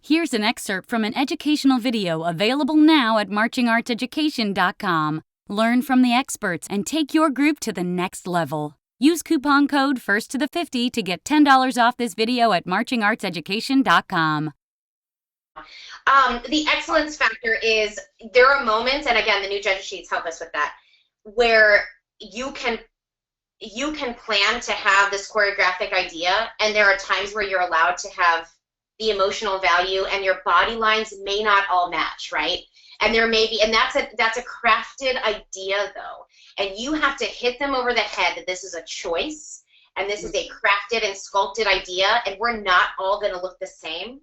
Here's an excerpt from an educational video available now at marchingartseducation.com. Learn from the experts and take your group to the next level. Use coupon code FIRST to the 50 to get $10 off this video at marchingartseducation.com. The excellence factor is there are moments, and again, the new judge sheets help us with that, where you can plan to have this choreographic idea, and there are times where you're allowed to have the emotional value, and your body lines may not all match, right? And there may be, and that's a crafted idea though, and you have to hit them over the head that this is a choice, and this is a crafted and sculpted idea, and we're not all going to look the same.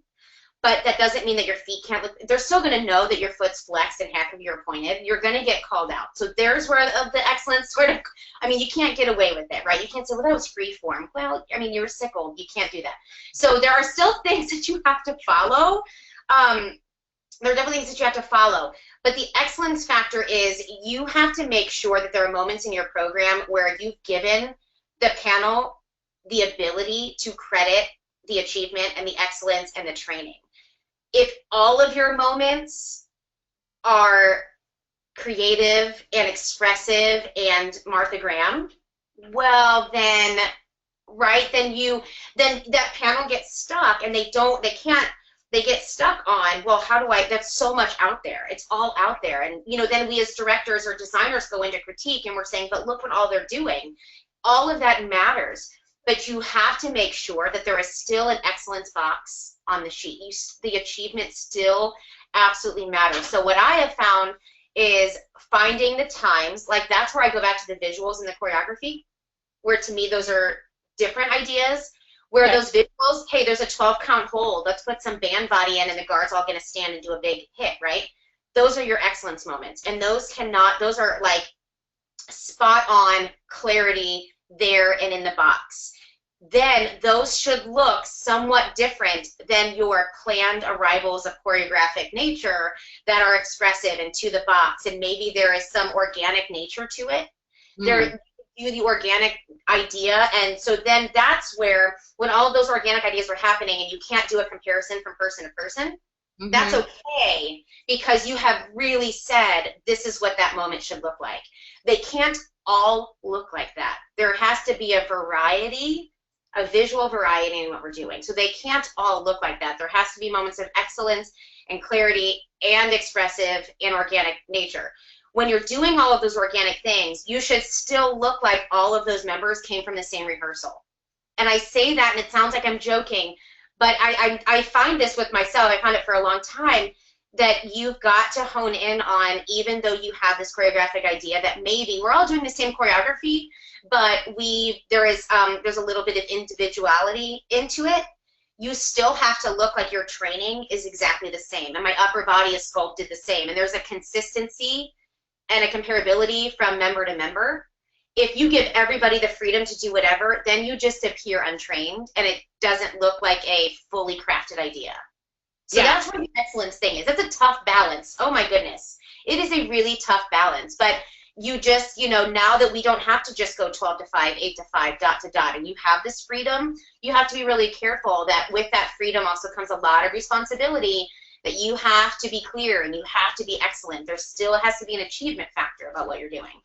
But that doesn't mean that your feet can't look, they're still going to know that your foot's flexed and half of you are pointed. You're going to get called out. So there's where the excellence sort of, I mean, you can't get away with it, right? You can't say, well, that was free form. Well, I mean, you were sickled. You can't do that. So there are still things that you have to follow. There are definitely things that you have to follow. But the excellence factor is you have to make sure that there are moments in your program where you've given the panel the ability to credit the achievement and the excellence and the training. If all of your moments are creative and expressive and Martha Graham, well then, right, then that panel gets stuck and they get stuck on, well, how do I, that's so much out there. It's all out there. And, you know, then we as directors or designers go into critique and we're saying, but look what all they're doing. All of that matters. But you have to make sure that there is still an excellence box on the sheet. The achievement still absolutely matters. So what I have found is finding the times, like that's where I go back to the visuals and the choreography, where to me those are different ideas, where those visuals, hey, there's a 12 count hold, let's put some band body in and the guard's all going to stand and do a big hit, right? Those are your excellence moments. And those are like spot on clarity there and in the box. Then those should look somewhat different than your planned arrivals of choreographic nature that are expressive and to the box, and maybe there is some organic nature to it. There you the organic idea, and so then that's where, when all of those organic ideas were happening and you can't do a comparison from person to person, that's okay, because you have really said this is what that moment should look like. They can't all look like that. There has to be a variety, a visual variety in what we're doing. So they can't all look like that. There has to be moments of excellence and clarity and expressive and organic nature. When you're doing all of those organic things, you should still look like all of those members came from the same rehearsal. And I say that, and it sounds like I'm joking, but I find this with myself. I found it for a long time, that you've got to hone in on, even though you have this choreographic idea that maybe we're all doing the same choreography, but there's a little bit of individuality into it. You still have to look like your training is exactly the same, and my upper body is sculpted the same, and there's a consistency and a comparability from member to member. If you give everybody the freedom to do whatever, then you just appear untrained, and it doesn't look like a fully crafted idea. So that's where the excellence thing is. It's a tough balance. Oh my goodness. It is a really tough balance. But you just, you know, now that we don't have to just go 12 to 5, 8 to 5, dot to dot, and you have this freedom, you have to be really careful that with that freedom also comes a lot of responsibility, that you have to be clear and you have to be excellent. There still has to be an achievement factor about what you're doing.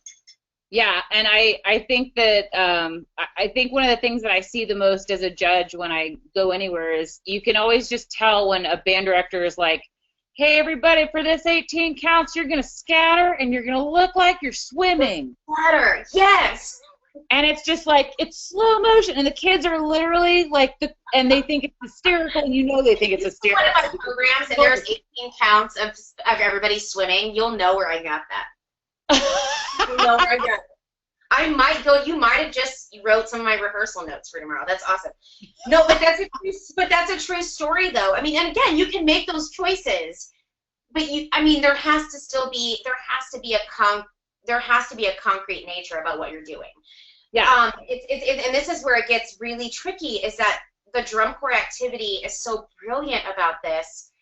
Yeah, and I think that I think one of the things that I see the most as a judge when I go anywhere is you can always just tell when a band director is like, hey, everybody, for this 18 counts, you're going to scatter and you're going to look like you're swimming. Scatter, yes. And it's just like, it's slow motion, and the kids are literally like, and they think it's hysterical, and you know they think it's hysterical. One of my programs, and there's 18 counts of everybody swimming, you'll know where I got that. No, I might go. You might have just wrote some of my rehearsal notes for tomorrow. That's awesome. No, but that's a true story, though. I mean, and again, you can make those choices, but there has to be a concrete nature about what you're doing. Yeah. And this is where it gets really tricky. Is that the drum corps activity is so brilliant about this.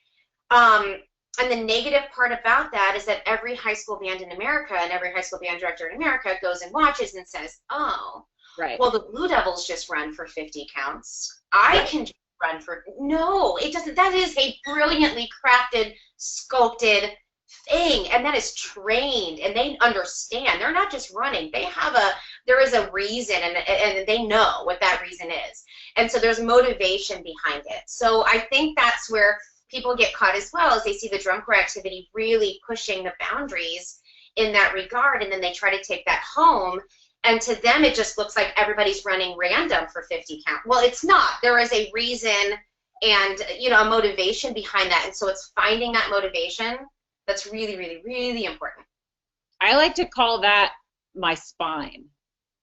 And the negative part about that is that every high school band in America and every high school band director in America goes and watches and says, oh, right. Well, the Blue Devils just run for 50 counts. I can run for. No, it doesn't. That is a brilliantly crafted, sculpted thing, and that is trained, and they understand. They're not just running. There is a reason, and they know what that reason is. And so there's motivation behind it. So I think that's where people get caught as well, as they see the drum corps activity really pushing the boundaries in that regard, and then they try to take that home, and to them it just looks like everybody's running random for 50 count. Well, it's not. There is a reason and, you know, a motivation behind that, and so it's finding that motivation that's really, really, really important. I like to call that my spine.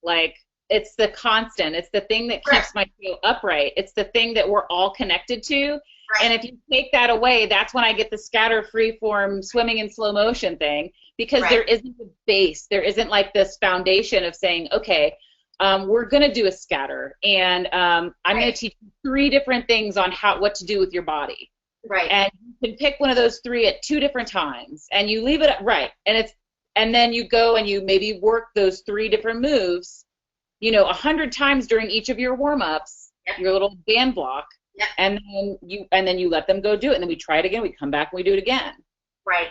Like, it's the constant. It's the thing that keeps my tail upright. It's the thing that we're all connected to. Right. And if you take that away, that's when I get the scatter, freeform, swimming in slow motion thing, because there isn't a base. There isn't like this foundation of saying, okay, we're going to do a scatter, and I'm going to teach you 3 different things on what to do with your body. Right. And you can pick one of those 3 at 2 different times, and you leave it and then you go and you maybe work those 3 different moves, you know, 100 times during each of your warm-ups, your little band block, and then you let them go do it, and then we try it again, we come back and we do it again. Right.